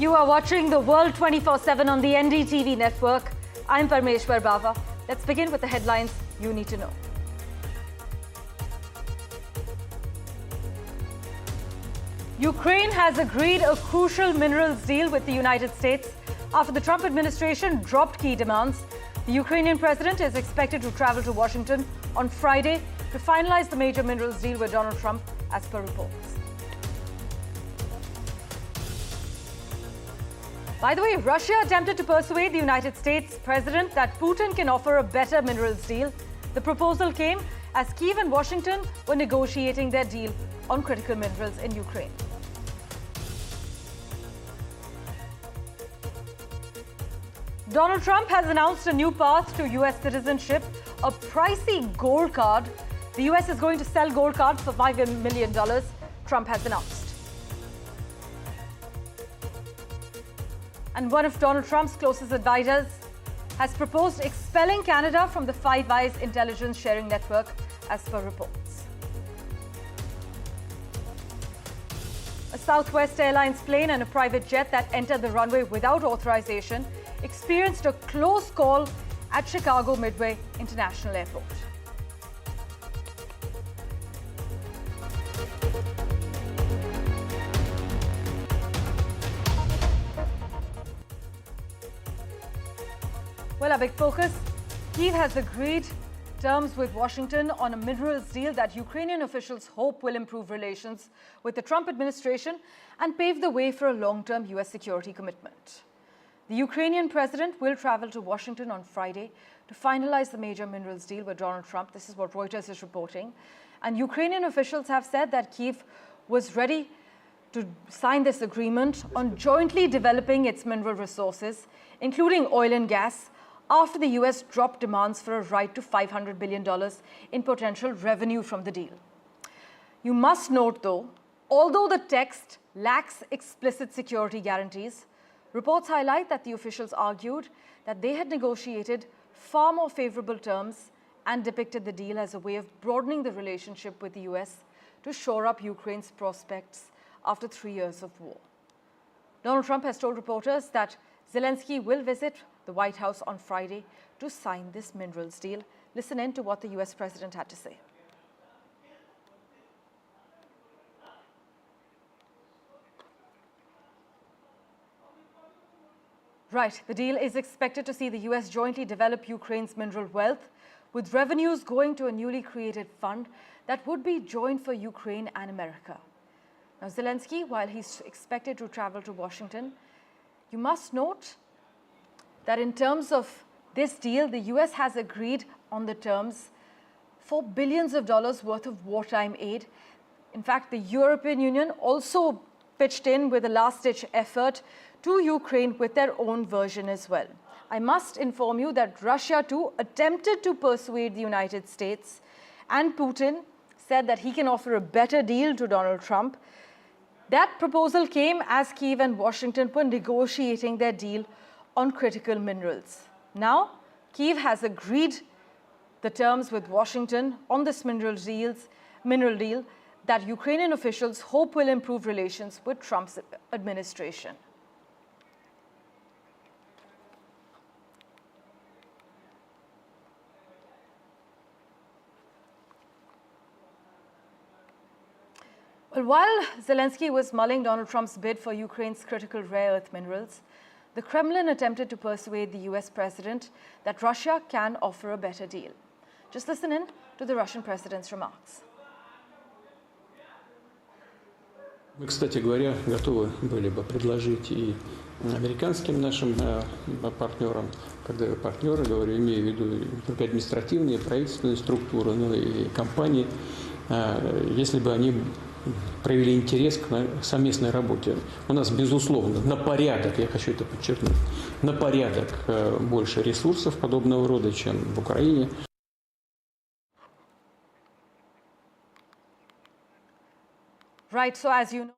You are watching the World 24/7 on the NDTV network. I'm Parmeshwar Bawa. Let's begin with the headlines you need to know. Ukraine has agreed a crucial minerals deal with the United States after the Trump administration dropped key demands. The Ukrainian president is expected to travel to Washington on Friday to finalize the major minerals deal with Donald Trump, as per reports. By the way, Russia attempted to persuade the United States president that Putin can offer a better minerals deal. The proposal came as Kyiv and Washington were negotiating their deal on critical minerals in Ukraine. Donald Trump has announced a new path to US citizenship, a pricey gold card. The US is going to sell gold cards for $5 million, Trump has announced. And one of Donald Trump's closest advisors has proposed expelling Canada from the Five Eyes intelligence sharing network, as per reports. A Southwest Airlines plane and a private jet that entered the runway without authorization experienced a close call at Chicago Midway International Airport. Well, a big focus. Kyiv has agreed terms with Washington on a minerals deal that Ukrainian officials hope will improve relations with the Trump administration and pave the way for a long-term US security commitment. The Ukrainian president will travel to Washington on Friday to finalize the major minerals deal with Donald Trump. This is what Reuters is reporting. And Ukrainian officials have said that Kyiv was ready to sign this agreement on jointly developing its mineral resources, including oil and gas, after the US dropped demands for a right to $500 billion in potential revenue from the deal. You must note, though, although the text lacks explicit security guarantees, reports highlight that the officials argued that they had negotiated far more favorable terms and depicted the deal as a way of broadening the relationship with the US to shore up Ukraine's prospects after 3 years of war. Donald Trump has told reporters that Zelensky will visit the White House on Friday to sign this minerals deal. Listen in to what the US president had to say. Right, the deal is expected to see the US jointly develop Ukraine's mineral wealth, with revenues going to a newly created fund that would be joint for Ukraine and America. Now, Zelensky, while he's expected to travel to Washington, you must note that in terms of this deal, the US has agreed on the terms for billions of dollars worth of wartime aid. In fact, the European Union also pitched in with a last-ditch effort to Ukraine with their own version as well. I must inform you that Russia too attempted to persuade the United States, and Putin said that he can offer a better deal to Donald Trump. That proposal came as Kyiv and Washington were negotiating their deal on critical minerals. Now, Kyiv has agreed the terms with Washington on this mineral deal that Ukrainian officials hope will improve relations with Trump's administration. Well, while Zelensky was mulling Donald Trump's bid for Ukraine's critical rare earth minerals, the Kremlin attempted to persuade the US president that Russia can offer a better deal. Just listen in to the Russian president's remarks. Мы, кстати говоря, готовы были бы предложить и американским нашим партнерам, когда я партнеры говорю, имею в виду не только административные, правительственные структуры, но и компании, если бы они проявили интерес к совместной работе. У нас, безусловно, на порядок, я хочу это подчеркнуть, на порядок больше ресурсов подобного рода, чем в Украине. Right, so as you know,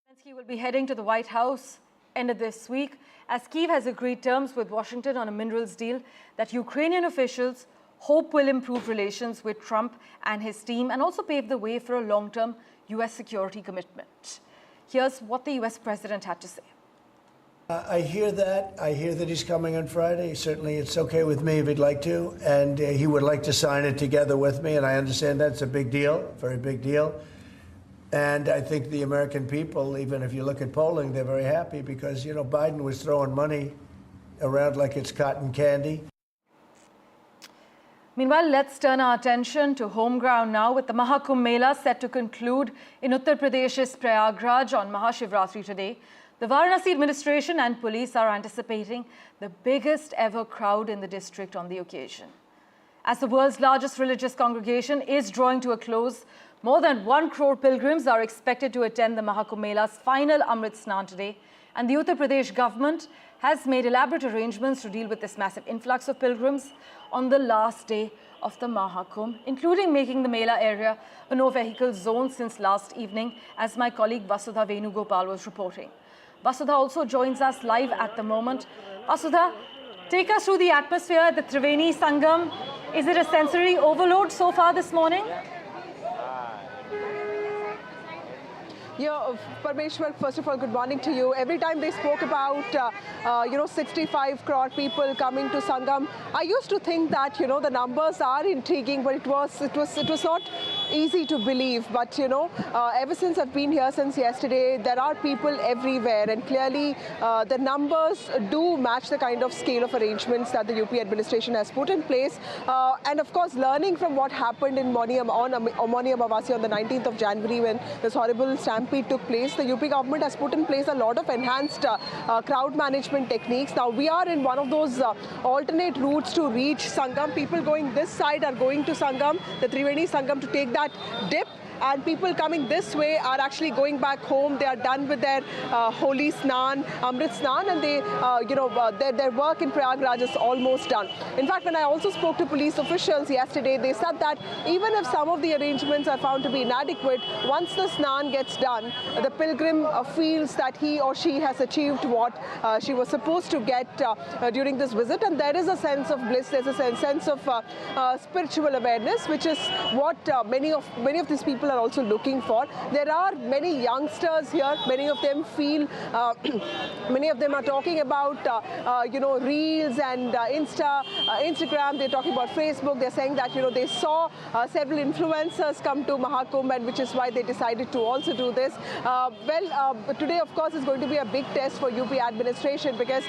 Zelensky will be heading to the White House end of this week as Kyiv has agreed terms with Washington on a minerals deal that Ukrainian officials hope will improve relations with Trump and his team and also pave the way for a long-term US security commitment. Here's what the US president had to say. I hear that. I hear that he's coming on Friday. Certainly, it's okay with me if he'd like to. And he would like to sign it together with me. And I understand that's a big deal, very big deal. And I think the American people, even if you look at polling, they're very happy because, you know, Biden was throwing money around like it's cotton candy. Meanwhile, let's turn our attention to home ground now with the Maha Kumbh Mela set to conclude in Uttar Pradesh's Prayagraj on Mahashivratri today. The Varanasi administration and police are anticipating the biggest ever crowd in the district on the occasion. As the world's largest religious congregation is drawing to a close, more than 1 crore pilgrims are expected to attend the Maha Kumbh Mela's final Amrit Snan today, and the Uttar Pradesh government has made elaborate arrangements to deal with this massive influx of pilgrims on the last day of the Maha Kumbh, including making the Mela area a no-vehicle zone since last evening, as my colleague Vasudha Venugopal was reporting. Vasudha also joins us live at the moment. Vasudha, take us through the atmosphere at the Triveni Sangam. Is it a sensory overload so far this morning? Yeah, Parmeshwar, first of all, good morning to you. Every time they spoke about, 65 crore people coming to Sangam, I used to think that, the numbers are intriguing, but it was not easy to believe. But, ever since I've been here since yesterday, there are people everywhere. And clearly, the numbers do match the kind of scale of arrangements that the UP administration has put in place. And of course, learning from what happened in Moni Amavasya on the 19th of January when this horrible stampede took place, the UP government has put in place a lot of enhanced crowd management techniques. Now, we are in one of those alternate routes to reach Sangam. People going this side are going to Sangam, the Triveni Sangam, to take that dip. And people coming this way are actually going back home. They are done with their holy snan, Amrit Snan, and they, their work in Prayagraj is almost done. In fact, when I also spoke to police officials yesterday, they said that even if some of the arrangements are found to be inadequate, once the snan gets done, the pilgrim feels that he or she has achieved what she was supposed to get during this visit, and there is a sense of bliss. There's a sense of spiritual awareness, which is what many of these people are also looking for. There are many youngsters here. Many of them feel, many of them are talking about, reels and Instagram. They're talking about Facebook. They're saying that, they saw several influencers come to Maha Kumbh, and which is why they decided to also do this. Today, of course, is going to be a big test for UP administration because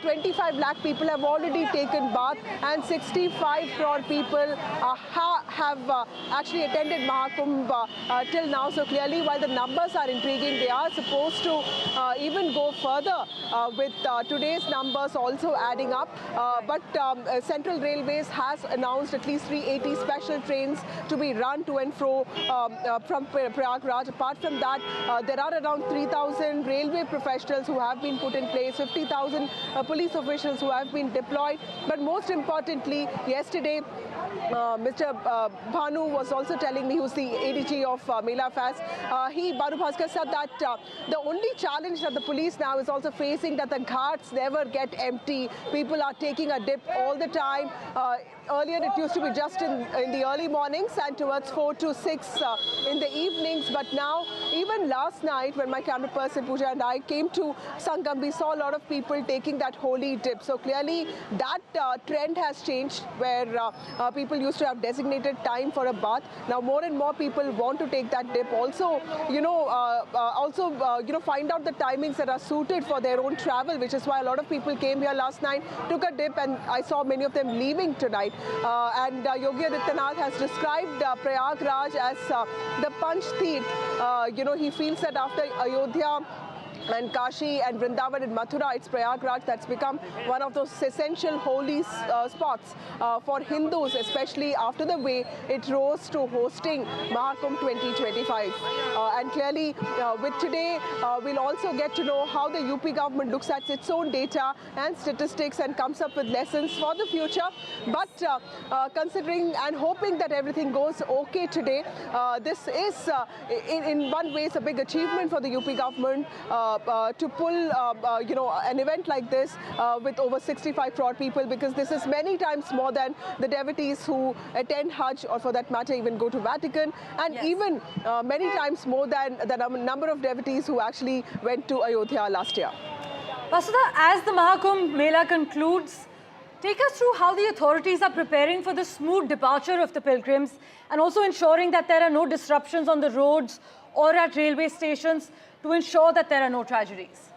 25 lakh people have already taken bath, and 65 crore people have actually attended Maha Kumbh till now. So clearly, while the numbers are intriguing, they are supposed to even go further with today's numbers also adding up. But Central Railways has announced at least 380 special trains to be run to and fro from Prayagraj. Apart from that, there are around 3,000 railway professionals who have been put in place, 50,000 police officials who have been deployed. But most importantly, yesterday, Mr. Bhanu was also telling me, who's the ADG of Mela Affairs, Bhanu Bhaskar said that the only challenge that the police now is also facing, that the ghats never get empty. People are taking a dip all the time. Earlier, it used to be just in the early mornings and towards 4 to 6 in the evenings. But now, even last night, when my camera person Pooja and I came to Sangam, we saw a lot of people taking that holy dip. So clearly, that trend has changed, where people used to have designated time for a bath. Now, more and more people want to take that dip. Also, find out the timings that are suited for their own travel, which is why a lot of people came here last night, took a dip, and I saw many of them leaving tonight. And Yogi Adityanath has described Prayagraj as the Panch Teerth. He feels that after Ayodhya and Kashi and Vrindavan and Mathura, it's Prayagraj that's become one of those essential holy spots for Hindus, especially after the way it rose to hosting Maha Kumbh 2025. And clearly, with today, we'll also get to know how the UP government looks at its own data and statistics and comes up with lessons for the future. But considering and hoping that everything goes okay today, this is, in one way, it's a big achievement for the UP government to pull, an event like this with over 65 crore people, because this is many times more than the devotees who attend Hajj, or for that matter, even go to Vatican, and even many times more than the number of devotees who actually went to Ayodhya last year. Vasudha, as the Maha Kumbh Mela concludes, take us through how the authorities are preparing for the smooth departure of the pilgrims and also ensuring that there are no disruptions on the roads or at railway stations to ensure that there are no tragedies.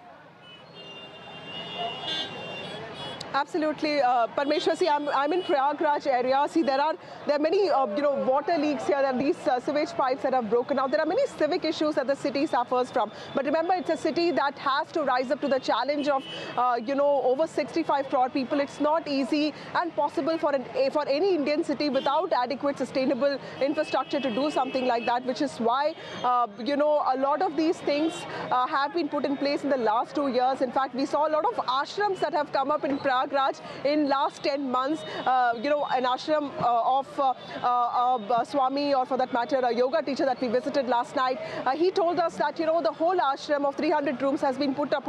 Absolutely, Parmeshwar. See, I'm in Prayagraj area. See, there are many water leaks here. There are these sewage pipes that have broken out. There are many civic issues that the city suffers from. But remember, it's a city that has to rise up to the challenge of over 65 crore people. It's not easy and possible for any Indian city without adequate sustainable infrastructure to do something like that. Which is why a lot of these things have been put in place in the last 2 years. In fact, we saw a lot of ashrams that have come up in Prayagraj in last 10 months, an ashram of Swami, or for that matter, a yoga teacher that we visited last night. He told us that, the whole ashram of 300 rooms has been put up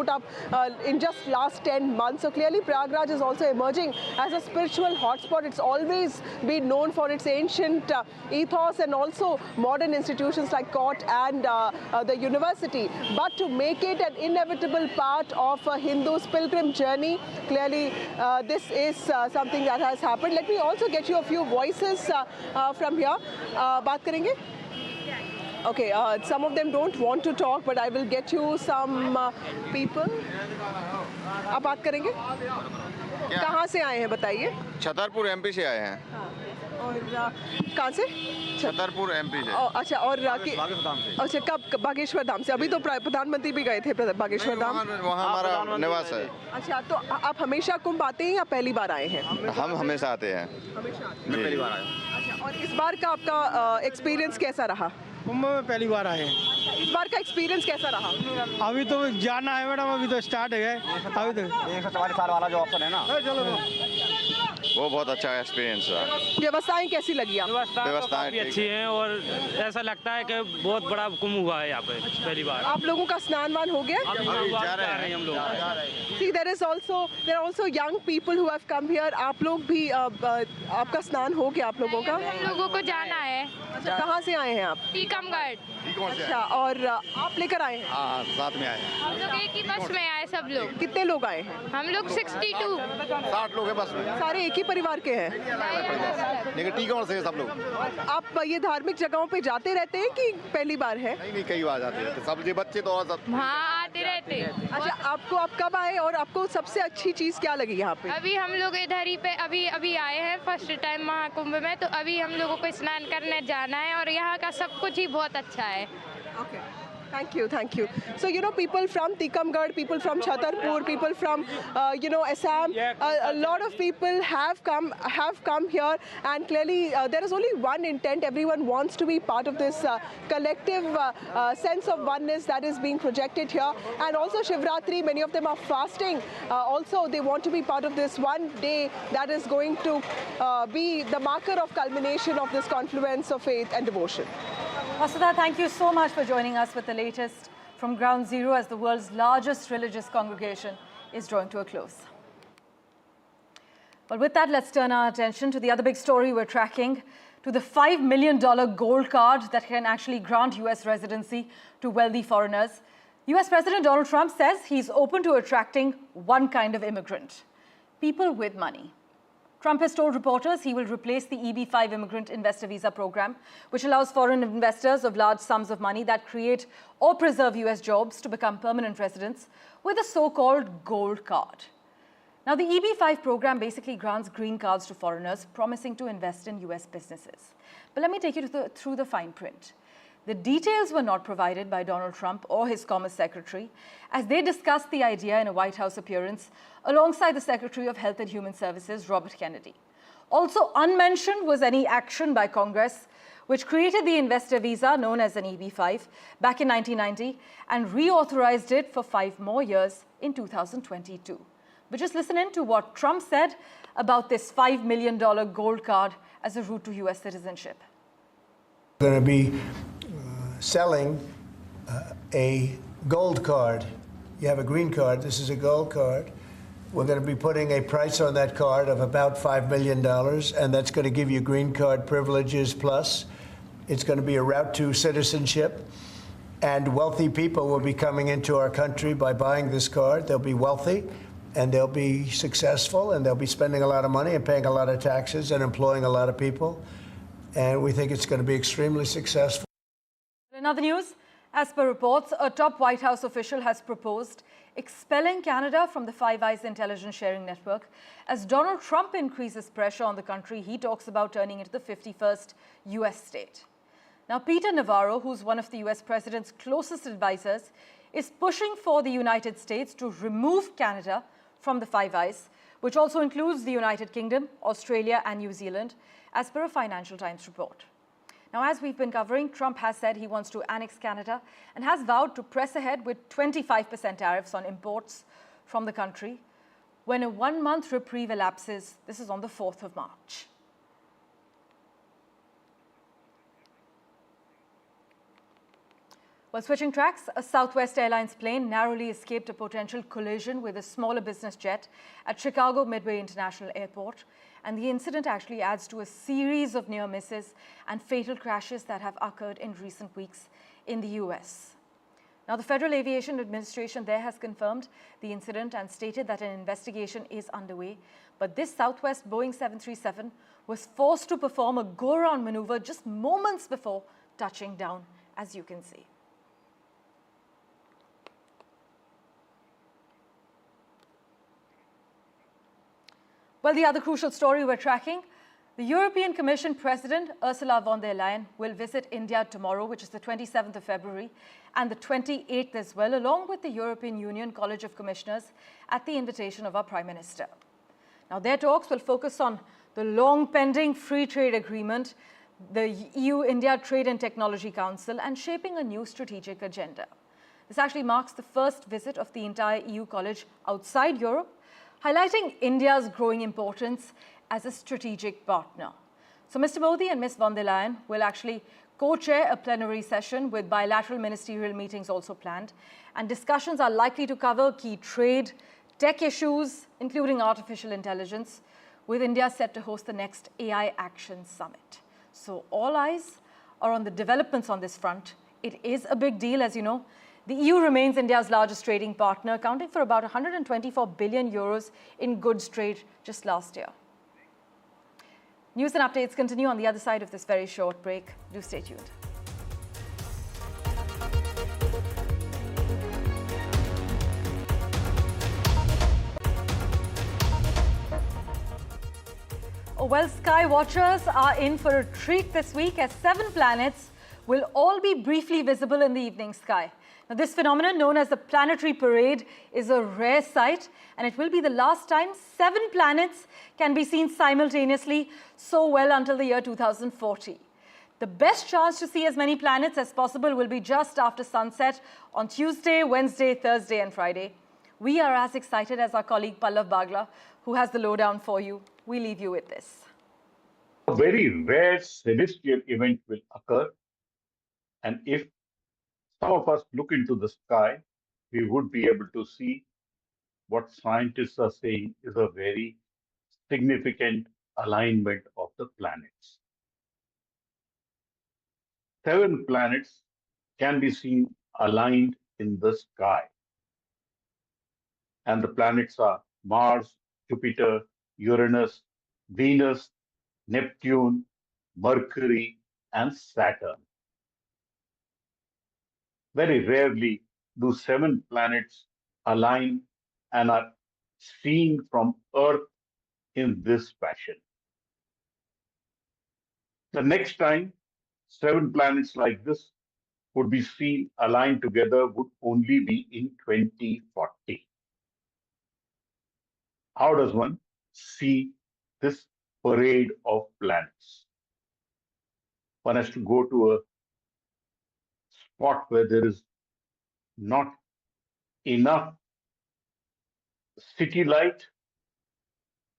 in just last 10 months. So clearly, Prayagraj is also emerging as a spiritual hotspot. It's always been known for its ancient ethos and also modern institutions like court and the university. But to make it an inevitable part of a Hindu's pilgrim journey, clearly this is something that has happened. Let me also get you a few voices from here. Baat karenge? Okay, some of them don't want to talk, but I will get you some people. आप बात करेंगे? कहाँ से आए हैं बताइए? Chhatarpur MP से आए हैं। और कहाँ से? छतरपुर एमपी से। अच्छा, और अच्छा, कब? बागेश्वर धाम से। अभी तो प्रधानमंत्री भी गए थे बागेश्वर धाम। वहाँ हमारा निवास है। अच्छा, तो आप हमेशा कुंभ आते हैं या पहली बार आए हैं? हम हमेशा आते हैं। मैं पहली बार आया। अच्छा, और इस बार का आपका एक्सपीरियंस कैसा रहा? कुंभ में पहली बार आए हैं। इस बार का एक्सपीरियंस कैसा रहा? अभी तो जाना है मैडम, अभी तो स्टार्ट है। अभी तो 144 साल वाला जो ऑप्शन है ना, चलो वो बहुत अच्छा एक्सपीरियंस रहा। व्यवस्थाएं कैसी लगी आपको? व्यवस्थाएं काफी अच्छी हैं और ऐसा लगता है कि बहुत बड़ा कुंभ हुआ है यहाँ पे पहली बार। आप लोगों का स्नान वान हो गया? जा रहे हैं हम लोग। See, there are also young people who have come here. आप लोग भी आपका स्नान हो गया आप लोगों का? हम लोगों को जाना है। अच्छा, कहाँ से आए हैं आप? टीकमगढ़। अच्छा, और आप लेकर आए हैं? हाँ, साथ में आए। हम लोग एक ही बस में आए सब लोग। कितने लोग आए हैं? हम लोग 62। 60 लोग हैं बस में। सारे एक ही परिवार के हैं? लेकिन टीकमगढ़ से सब लोग। आप ये धार्मिक जगहों पे जाते रहते हैं कि पहली बार है? नहीं, कई बार जाते हैं। सब ये बच्चे तो और सब। हाँ, आते रहते। अच्छा, आप कब आए और आपको सबसे अच्छी चीज़ क्या लगी यहाँ पे? अभी हम लोग इधर ही पे अभी आए हैं फर्स्ट टाइम महाकुंभ में, तो अभी हम लोगों को स्नान करने जाना है और यहाँ का सब कुछ ही बहुत अच्छा है। Okay. Thank you. So, people from Tikamgarh, people from Chhatarpur, people from, Assam, a lot of people have come here, and clearly there is only one intent. Everyone wants to be part of this collective sense of oneness that is being projected here. And also Shivratri, many of them are fasting. Also, they want to be part of this one day that is going to be the marker of culmination of this confluence of faith and devotion. Vasudha, thank you so much for joining us with the latest from Ground Zero as the world's largest religious congregation is drawing to a close. But with that, let's turn our attention to the other big story we're tracking, to the $5 million gold card that can actually grant US residency to wealthy foreigners. US President Donald Trump says he's open to attracting one kind of immigrant: people with money. Trump has told reporters he will replace the EB-5 immigrant investor visa program, which allows foreign investors of large sums of money that create or preserve US jobs to become permanent residents, with a so-called gold card. Now, the EB-5 program basically grants green cards to foreigners promising to invest in US businesses. But let me take you through the fine print. The details were not provided by Donald Trump or his Commerce Secretary as they discussed the idea in a White House appearance alongside the Secretary of Health and Human Services, Robert Kennedy. Also unmentioned was any action by Congress, which created the investor visa known as an EB-5 back in 1990 and reauthorized it for 5 more years in 2022. But just listen in to what Trump said about this $5 million gold card as a route to US citizenship. We're going to be selling a gold card. You have a green card, this is a gold card. We're going to be putting a price on that card of about $5 million, and that's going to give you green card privileges plus. It's going to be a route to citizenship. And wealthy people will be coming into our country by buying this card. They'll be wealthy, and they'll be successful, and they'll be spending a lot of money and paying a lot of taxes and employing a lot of people. And we think it's going to be extremely successful. In other news, as per reports, a top White House official has proposed expelling Canada from the Five Eyes intelligence sharing network. As Donald Trump increases pressure on the country, he talks about turning it into the 51st US state. Now, Peter Navarro, who's one of the US president's closest advisors, is pushing for the United States to remove Canada from the Five Eyes, which also includes the United Kingdom, Australia and New Zealand, as per a Financial Times report. Now, as we've been covering, Trump has said he wants to annex Canada and has vowed to press ahead with 25% tariffs on imports from the country when a one-month reprieve elapses. This is on the 4th of March. Well, switching tracks, a Southwest Airlines plane narrowly escaped a potential collision with a smaller business jet at Chicago Midway International Airport. And the incident actually adds to a series of near misses and fatal crashes that have occurred in recent weeks in the US. Now, the Federal Aviation Administration there has confirmed the incident and stated that an investigation is underway. But this Southwest Boeing 737 was forced to perform a go-around maneuver just moments before touching down, as you can see. Well, the other crucial story we're tracking, the European Commission President Ursula von der Leyen will visit India tomorrow, which is the 27th of February, and the 28th as well, along with the European Union College of Commissioners at the invitation of our Prime Minister. Now, their talks will focus on the long-pending free trade agreement, the EU-India Trade and Technology Council, and shaping a new strategic agenda. This actually marks the first visit of the entire EU College outside Europe, highlighting India's growing importance as a strategic partner. So Mr. Modi and Ms. von der Leyen will actually co-chair a plenary session with bilateral ministerial meetings also planned. And discussions are likely to cover key trade, tech issues, including artificial intelligence, with India set to host the next AI Action Summit. So all eyes are on the developments on this front. It is a big deal, as you know. The EU remains India's largest trading partner, accounting for about 124 billion euros in goods trade just last year. News and updates continue on the other side of this very short break. Do stay tuned. Well, sky watchers are in for a treat this week as 7 planets will all be briefly visible in the evening sky. Now, this phenomenon, known as the Planetary Parade, is a rare sight, and it will be the last time 7 planets can be seen simultaneously so well until the year 2040. The best chance to see as many planets as possible will be just after sunset on Tuesday, Wednesday, Thursday, and Friday. We are as excited as our colleague Pallav Bagla, who has the lowdown for you. We leave you with this. A very rare celestial event will occur, and if some of us look into the sky, we would be able to see what scientists are saying is a very significant alignment of the planets. 7 planets can be seen aligned in the sky. And the planets are Mars, Jupiter, Uranus, Venus, Neptune, Mercury, and Saturn. Very rarely do 7 planets align and are seen from Earth in this fashion. The next time 7 planets like this would be seen aligned together would only be in 2040. How does one see this parade of planets? One has to go to a spot where there is not enough city light.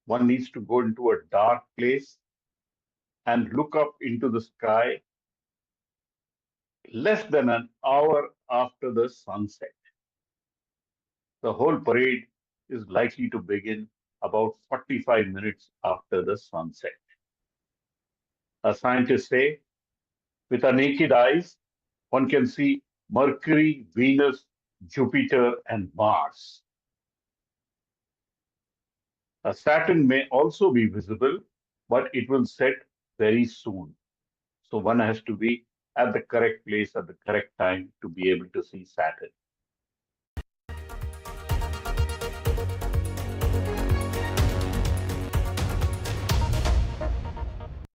One needs to go into a dark place and look up into the sky less than an hour after the sunset. The whole parade is likely to begin about 45 minutes after the sunset. As scientists say, with our naked eyes, one can see Mercury, Venus, Jupiter, and Mars. Saturn may also be visible, but it will set very soon. So one has to be at the correct place at the correct time to be able to see Saturn.